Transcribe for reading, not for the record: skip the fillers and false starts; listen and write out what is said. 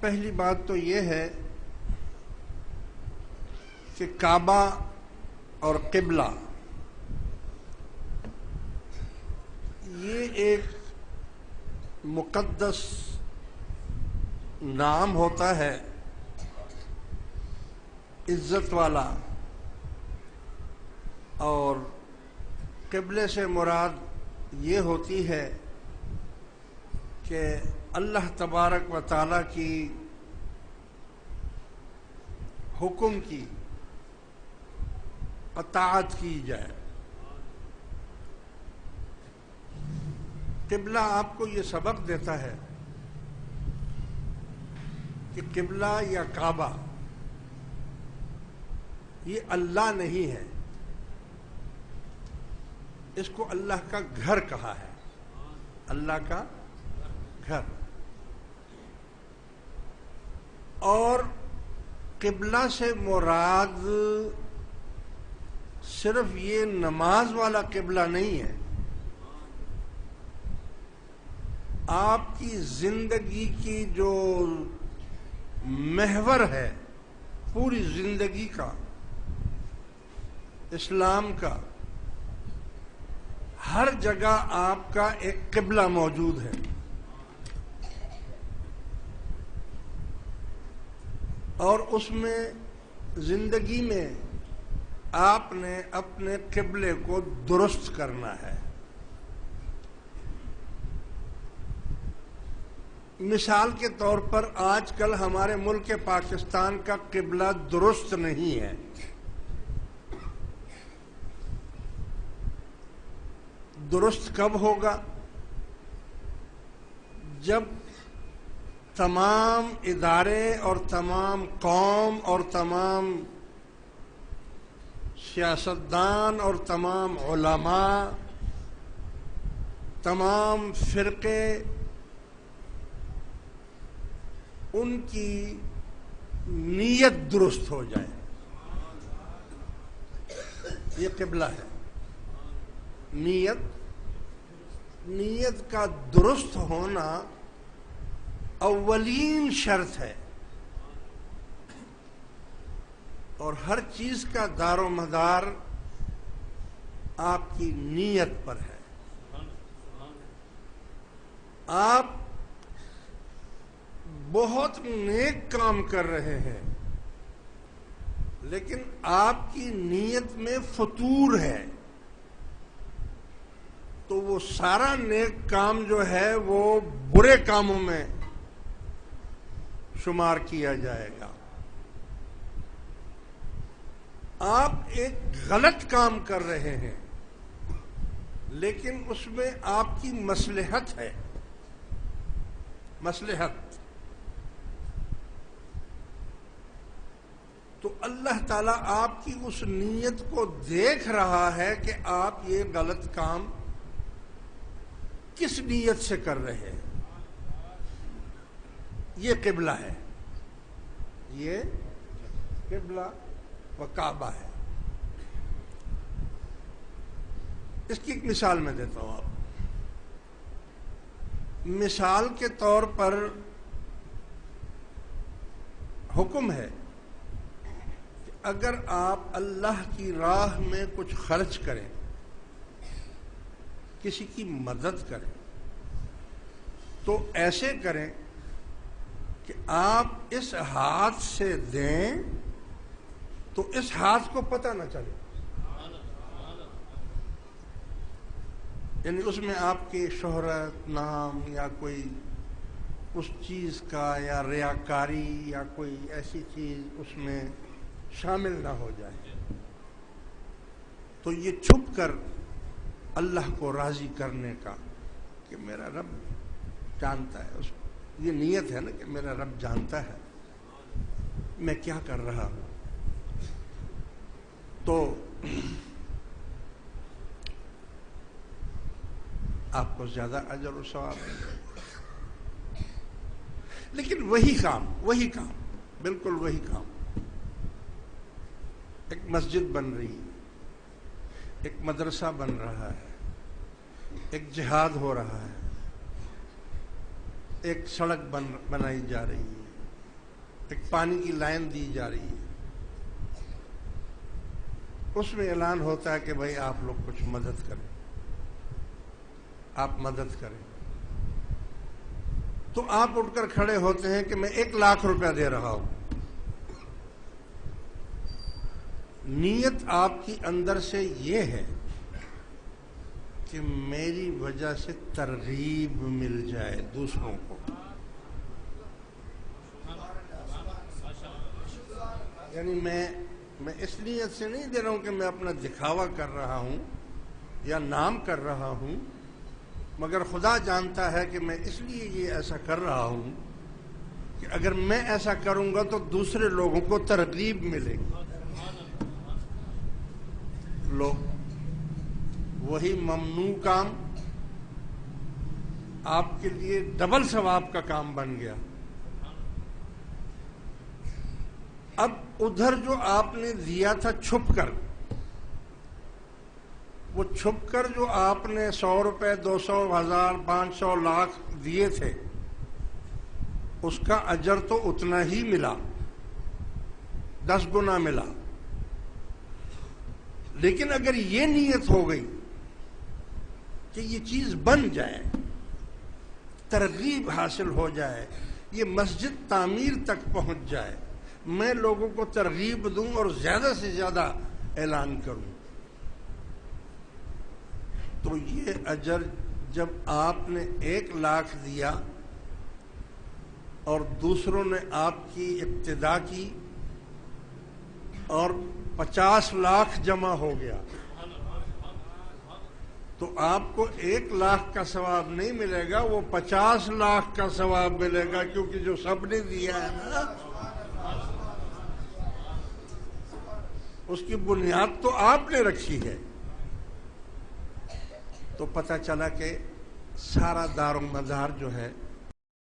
پہلی بات تو یہ ہے کہ کعبہ اور قبلہ یہ ایک مقدس نام ہوتا ہے، عزت والا، اور قبلے سے مراد یہ ہوتی ہے کہ اللہ تبارک و تعالیٰ کی حکم کی اطاعت کی جائے۔ قبلہ آپ کو یہ سبق دیتا ہے کہ قبلہ یا کعبہ یہ اللہ نہیں ہے، اس کو اللہ کا گھر کہا ہے، اللہ کا گھر۔ اور قبلہ سے مراد صرف یہ نماز والا قبلہ نہیں ہے، آپ کی زندگی کی جو محور ہے پوری زندگی کا، اسلام کا، ہر جگہ آپ کا ایک قبلہ موجود ہے، اور اس میں زندگی میں آپ نے اپنے قبلے کو درست کرنا ہے۔ مثال کے طور پر آج کل ہمارے ملک پاکستان کا قبلہ درست نہیں ہے۔ درست کب ہوگا؟ جب تمام ادارے اور تمام قوم اور تمام سیاستدان اور تمام علماء، تمام فرقے، ان کی نیت درست ہو جائے، یہ قبلہ ہے۔ نیت کا درست ہونا اولین شرط ہے، اور ہر چیز کا دار و مدار آپ کی نیت پر ہے۔ آپ بہت نیک کام کر رہے ہیں، لیکن آپ کی نیت میں فتور ہے، تو وہ سارا نیک کام جو ہے وہ برے کاموں میں شمار کیا جائے گا۔ آپ ایک غلط کام کر رہے ہیں، لیکن اس میں آپ کی مصلحت ہے، مصلحت، تو اللہ تعالیٰ آپ کی اس نیت کو دیکھ رہا ہے کہ آپ یہ غلط کام کس نیت سے کر رہے ہیں۔ یہ قبلہ ہے، یہ قبلہ و کعبہ ہے۔ اس کی ایک مثال میں دیتا ہوں آپ۔ مثال کے طور پر حکم ہے کہ اگر آپ اللہ کی راہ میں کچھ خرچ کریں، کسی کی مدد کریں، تو ایسے کریں کہ آپ اس ہاتھ سے دیں تو اس ہاتھ کو پتہ نہ چلے، یعنی اس میں آپ کی شہرت، نام یا کوئی اس چیز کا یا ریاکاری یا کوئی ایسی چیز اس میں شامل نہ ہو جائے، تو یہ چھپ کر اللہ کو راضی کرنے کا کہ میرا رب جانتا ہے، یہ نیت ہے نا کہ میرا رب جانتا ہے میں کیا کر رہا ہوں، تو آپ کو زیادہ اجر و ثواب ملے گا۔ لیکن وہی کام بالکل وہی کام، ایک مسجد بن رہی ہے، ایک مدرسہ بن رہا ہے، ایک جہاد ہو رہا ہے، ایک سڑک بنائی جا رہی ہے، ایک پانی کی لائن دی جا رہی ہے، اس میں اعلان ہوتا ہے کہ بھائی آپ لوگ کچھ مدد کریں، آپ مدد کریں، تو آپ اٹھ کر کھڑے ہوتے ہیں کہ میں 1,00,000 روپیہ دے رہا ہوں۔ نیت آپ کی اندر سے یہ ہے کہ میری وجہ سے ترغیب مل جائے دوسروں کو، یعنی میں اس نیت سے نہیں دے رہا ہوں کہ میں اپنا دکھاوا کر رہا ہوں یا نام کر رہا ہوں، مگر خدا جانتا ہے کہ میں اس لیے یہ ایسا کر رہا ہوں کہ اگر میں ایسا کروں گا تو دوسرے لوگوں کو ترغیب ملے گی۔ لو وہی ممنوع کام آپ کے لیے ڈبل ثواب کا کام بن گیا۔ اب ادھر جو آپ نے دیا تھا چھپ کر، وہ چھپ کر جو آپ نے 100 روپے 200 1000 500 لاکھ دیے تھے، اس کا اجر تو اتنا ہی ملا، 10 گنا ملا۔ لیکن اگر یہ نیت ہو گئی کہ یہ چیز بن جائے، ترغیب حاصل ہو جائے، یہ مسجد تعمیر تک پہنچ جائے، میں لوگوں کو ترغیب دوں اور زیادہ سے زیادہ اعلان کروں، تو یہ اجر جب آپ نے 1,00,000 دیا اور دوسروں نے آپ کی ابتدا کی اور 50 لاکھ جمع ہو گیا، تو آپ کو 1,00,000 کا ثواب نہیں ملے گا، وہ 50 لاکھ کا ثواب ملے گا، کیونکہ جو سب نے دیا ہے نا اس کی بنیاد تو آپ نے رکھی ہے۔ تو پتہ چلا کہ سارا دار و مدار جو ہے